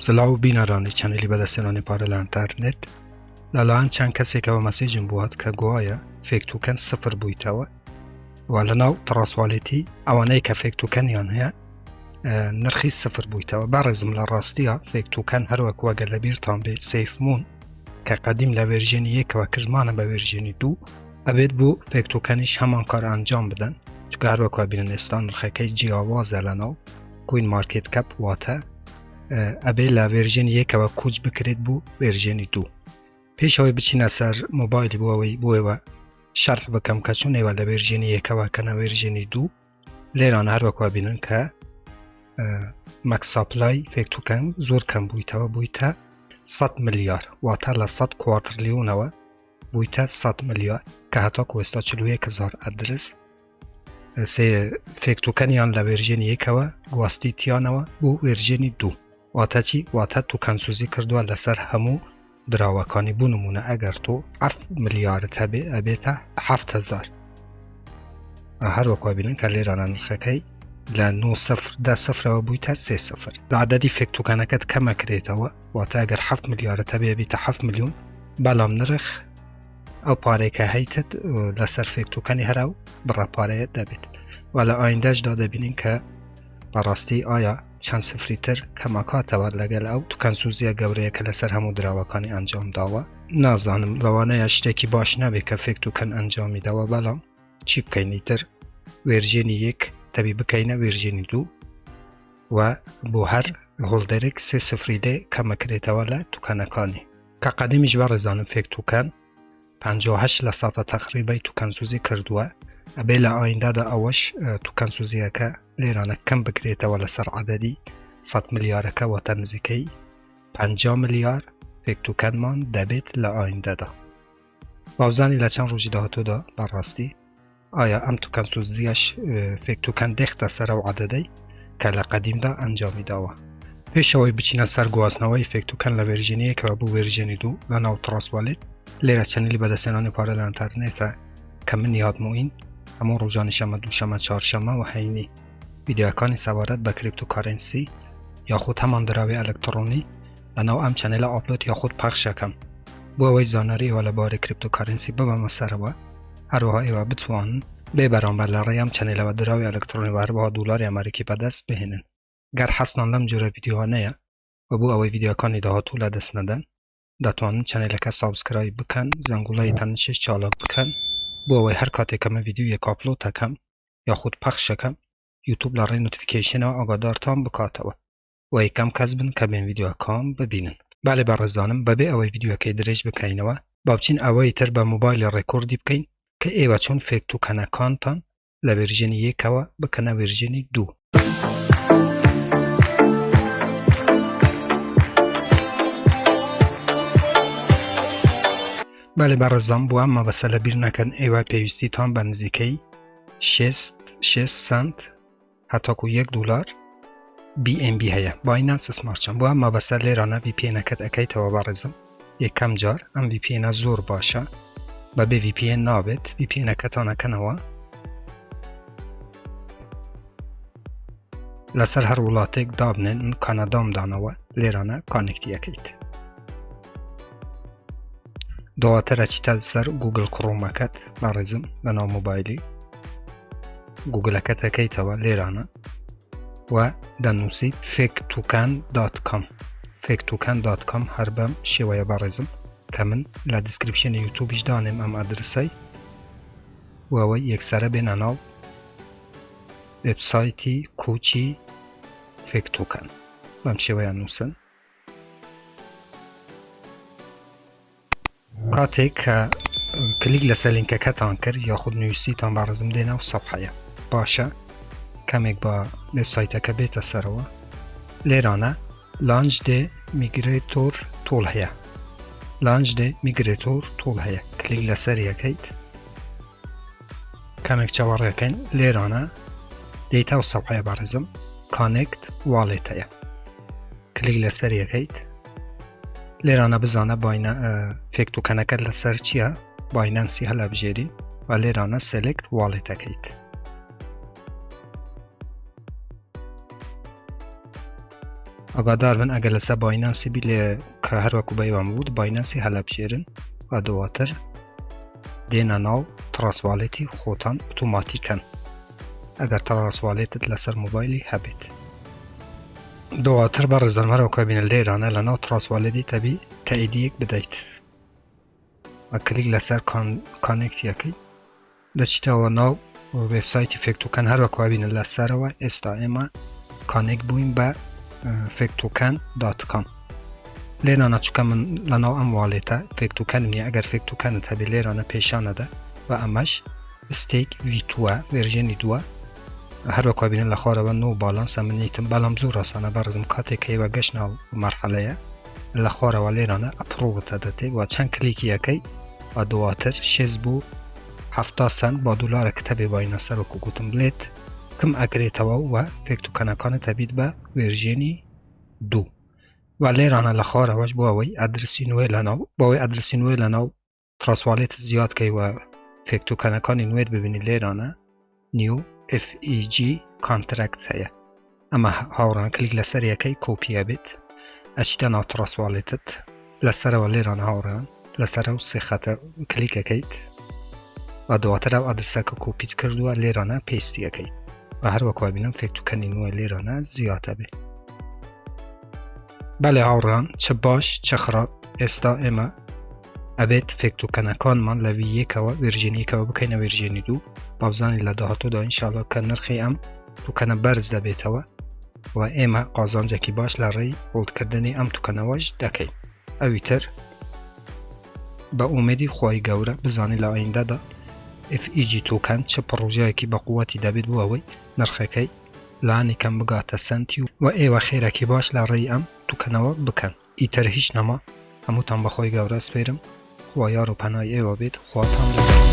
سلااو بینەرانی چەنەلی بەدەستێنانی پارە لە ئینتەرنێت لەلایەن چەند کەسێکەوە مەسێجم بووات کە گوایە فێکتوکەن سفر بوویتەوە و لەناو تڕاسواڵێتی ئەوانەی کە فێکتوکەنیان هەیە نرخی سفر بوویتەوە. بەڕێزم لە ڕاستیە فێکتوکەن هەروەک وەگە لە بیرتان بێت سەیفمون کە قەدیم لە ڤێرژێنی 1ەوە کردمانە بە ڤێرژێنی 2 ئەبێت بوو فێکتوکەنیش هەمان کار ئەنجام بدەن، چکە هەروەک بینن ئێستا نرخەکەی جیاوازە لەناو کوین مارکێت کەپ واتە ئەبێ لە ڤێرژێنی 1ەوە کوچ بکرێت بوو ڤێرژێنی 2. پێشەوەی بچینە سەر مۆبایلی بۆەوەی بۆەوە شەرح بکەم کە چونێوە لە ڤێرژێنی 1ەوە کە نەڤێرژێنی 2 لێران هەروەک بینن کە مەکساپلای فێکتوکەن زۆر کەم بوویتەوە، بوویتە 100 ملیار، واتە لە 100 کوارتریلیۆنەوە بوویتە 100 ملیار کە هەتا ئێستا 41,000 ئەدرس فێکتوکەنیان لە ڤێرژێنی 1ەوە گواستیتیانەوە بوو ڤێرژێنی 2. واتە چی؟ واتە توکەنسوزی کردووە لەسەر هەموو دراوەکانی. بوو نمونە ئەگەر تۆ 7 ملیارت هەبێ ئەبێتە 7,000. هەروەک بینن کە لێرانە نرخەکەی لە 9,0 بوویتە 3,000. لە عەدەدی فێکتوکەنەکەت کەمەکرێتەوە، واتە ئەگەر 7 ملیارت هەبێ بێتە 7 ملیۆن، بەڵام نرخ ئەو پارێکە هەیتت لەسەر فێکتوکەنی هەرا و بڕەپارەیە دەبێت. و لە ئایندەشدا دەبینین کە بەڕاستی ئایا چەند سفریتر کەمەکاتەوە لەگەل ئەو توکەنسوزیە گەورەیە کە لەسەر هەموو دراوەکانی ئەنجام داوە. نازانم لەوانەیە شتێکی باش نەبێت کە فێکتوکەن ئەنجامی داوە، بەڵام چی بکەینیتر ڤێرژێنی 1 تەبی بکەینە ڤێرژێنی 2 و بۆ هەر هۆڵدەرێک 3 سفری لێ کەمەکرێتەوە لە توکەنەکانی. کە قەدیمیش بەڕێزانم فێکتوکەن 58% تەقریبەی توکەنسوزی کردووە. ئەبێ لە ئایندادا ئەوەش توکەنسوزیەکە لێرانە کەم بکرێتەوە لەسەر عەدەدی 100 ملیارەکە، واتە نزیکەی 50 ملیار فێکتوکەنمان دەبێت لە ئایندەدا. باوزانی لە چەند ڕۆژی داهاتوودا بەڕاستی ئایا ئەم توکەنسوزیەش فێکتوکەن دێختە سەر ئەو عەدەدەی کە لە قەدیمدا ئەنجامی داوە. پێشەوەی بچینە سەر گواستنەوەی فێکتوکەن لە ڤێرژێنی 1ەوە بوو ڤێرژێنی 2 لەناو تڕاسواڵێت لێرە چەنەلی بەدەستێنانی پارە لە ئینتەرنێتە کە من یادموین هەموو ڕۆژانی شەمە، دووشەمە، چوارشەمە و هەینی ڤیدیۆکانی سەبارەت بە کریپتۆکارنسی یاخود هەمان دراوی ئەلکترۆنی لەناو ئەم چەنەلە ئاپلۆد یاخود پەخشەکەم بۆ ئەوەی زانەری ئێوە لەبارەی کریپتۆکارنسی ببەمە سەرەوە، هەروەها ئێوە بتوانن بێ بەرامبەر لە ڕێی ئەم چەنەلەوە دراوی ئەلکترۆنی و هەروەها دۆلاری ئەمریکی بەدەست بهێنن. گەر حەزتان لەم جۆرە ڤیدیۆانەیە و بۆ ئەوەی ڤیدیۆکانی داهاتوو لە دەست نەدەن، دەتوانن چەنەلەکە سابسکرایب بکەن، زەنگوڵەیەتان نشێش چالاک بکەن بۆ ئەوەی هەر کاتێکەمە ڤیدیۆیەک ئاپلۆد دەکەم یاخود پەخشەکەم یوتوب لە ڕێی نۆتیفیکەیشنەوە ئاگادارتان بکاتەوە و یەکەم کەس بن کە بێن ڤیدیۆکان ببینن. بالێ بەڕێزانم بەبێ ئەوەی ڤیدیۆکەی درێژ بکەینەوە با بچین ئەوەی تر بە مۆبایلی ڕێکۆردی بکەین کە ئێوە چۆن فێکتوکەنەکانتان لە ڤێرژێنی 1ەوە بکەنە ڤێرژێنی 2. بالێ بەڕێزان بووە ئەمە بەسە لە بیر نەکەن ئێوە پێویستیتان بە نزیکەی 6 سنت هەتاکو 1 دلار BNB هەیە باینانس سمارت چین. بووە ئەمە بەسەر لێرانە VPNەکەت ئەەکەیتەوە بەڕێزم. یەکەم جار ئەم VPNە زۆر باشە، بەبێ VPN نابێت VPNەکەتان ئەکەنەوە لەسەر هەر وڵاتێک دابنێن. من کانەدام دانەوە، لێرانە کانێکتی ئەەکەیت. دواترە چیتە سەر گوگل کڕۆمەکەت بەڕێزم لەناو مۆبایلی گوگلەکەت ئەەکەیتەوە لێرانە و دەنووسیت فێکتوکەن.com فێکتوکەن.com هەر بەم شێوەیە بەڕێزم کە من لە دیسکریپشنی یوتوبیش دانێم ئەم ئەدرسەی و ئەوەی یەکسەرە بێنە ناو وێبسایتی کوچی فێکتوکەن بەم شێوەیە نووسن. کاتێک کە کلیک لەسەر لینکەکەتان کرد یاخود نووسیتان بەڕێزم دێنە و سەفحەیە باشە کەمێک بە وێبسایتەکە بێتە سەرەوە. لێرانە لانچ دێ میگرێتۆر تۆڵ هەیە، لانچ دێ میگرێتۆر تۆڵ هەیە، کلیک لەسەر یەکەیت کەمێک چاوەڕێەکەین. لێرانە دێتە و سەفحەیە بەڕێزم کانێکت واڵێت هەیە، کلیک لەسەر یەکەیت. لێرانە بزانە فێکتوکەنەکەت لەسەر چییە، باینانسی هەلا بژێرین و لێرانە سێلێکت واڵێتەکەیت. ئاگادار بن ئەگەر لەسەر باینانسی بی لێ کە هەروەکو بەیوان بوو باینانسی هەڵەبژێرن و دواتر دێنە ناو ترانسڤالێتی خۆتان ئۆتۆماتیکەن ئەگەر ترانسڤالێتت لەسەر مۆبایلی هەبێت. دواتر بە ڕێزانمەرەوە بینە لێرانە لە ناو ترانسڤالێتی تەبی تاییدیەک بدەیت و کلیک لەسەر کانێکتیەکەی دەچیتەوە ناو وێبسایتی فێکتۆکەن هەروەکو بینە لەسەرەوە ئێستا ئێمە کانێک بووین بە فێکتۆکەن.com لێرانە چکە من لە ناو ئەم واڵێتە فێکتۆکەنم نیە ئەگەر فێکتۆکەنت هەبێ لێرانە پێشانەدە و ئەمەش ستێک V2 ڤێرژێنی 2 هەروەکو بینە لە خوارەوە نۆ باڵانسە منیتم بەڵام زۆر ڕاستانە بەڕزم کاتێکەوە گەشت ناو مەرحەلەیە لە خوارەوە لێرانە ئەپڕۆوتە دەتێ و چەند کلیکی یەکەی و دواتر 6 بوو 70 سنت با دلارە کتەبێ باینە سەرۆکو گوتم بڵێت کم ئەگرێتەوە و فێکتۆکەنەکانت هەبیت بە ڤێرژێنی 2 و لێرانە لە خوارەوەش بۆ ئەوەی ئەدرسی نوێ لەناو بۆەوەی ئەدرسی نوێ لەناو ترانسڤالێت زیادکەی و فێکتۆکەنەکانی نوێت ببینی لێرانە نیو FEG کانترەکت هەیە ئەمە هاوڕان کلیک لەسەر یەکەی کۆپیە بێت ئەچیتە ناو ترانسڤالێتت لەسەرەوە لێرانە هاوڕان لەسەرە و سێ خەتە کلیکەکەیت و دواتر ئەو ئەدرسەکە کۆپیت کردووە لێرانە پێستیەکەی و هەروەکو بینم فێکتۆکەنی نوێ لێرانە زیاتە بێ. بەڵێ هاوڕان چ باش چ خراپ ئێستا ئێمە ئەبێت فێکتۆکەنەکانمان لە V1ەوە ڤێرژێنیەکەوە بکەینە ڤێرژێنی 2 بابزانی لە داهاتوودا ئینشاڵڵا کە نرخی ئەم توکەنە بەرز دەبێتەوە و ئێمە قازانجێکی باش لە ڕێی هۆڵدکردنی ئەم توکەنەوەش دەکەین. ئەویتر بە ئومێدی خۆی گەورە بزانی لە ئایندەدا FEG توکەن چه پڕۆژەیەکی بە قووەتی دەبێت بۆ ئەوەی نرخەکەی لانی کەم بگاتە سنتی و ئێوە خێرەکی باش لە ڕێی ئەم توکەنەوە بکەن. ئیتر هیچ نەما هەمووتان بەخۆی گەورە سپێرم خوا یار و پەنای ئێوە بێت خواتان لەگەڵ.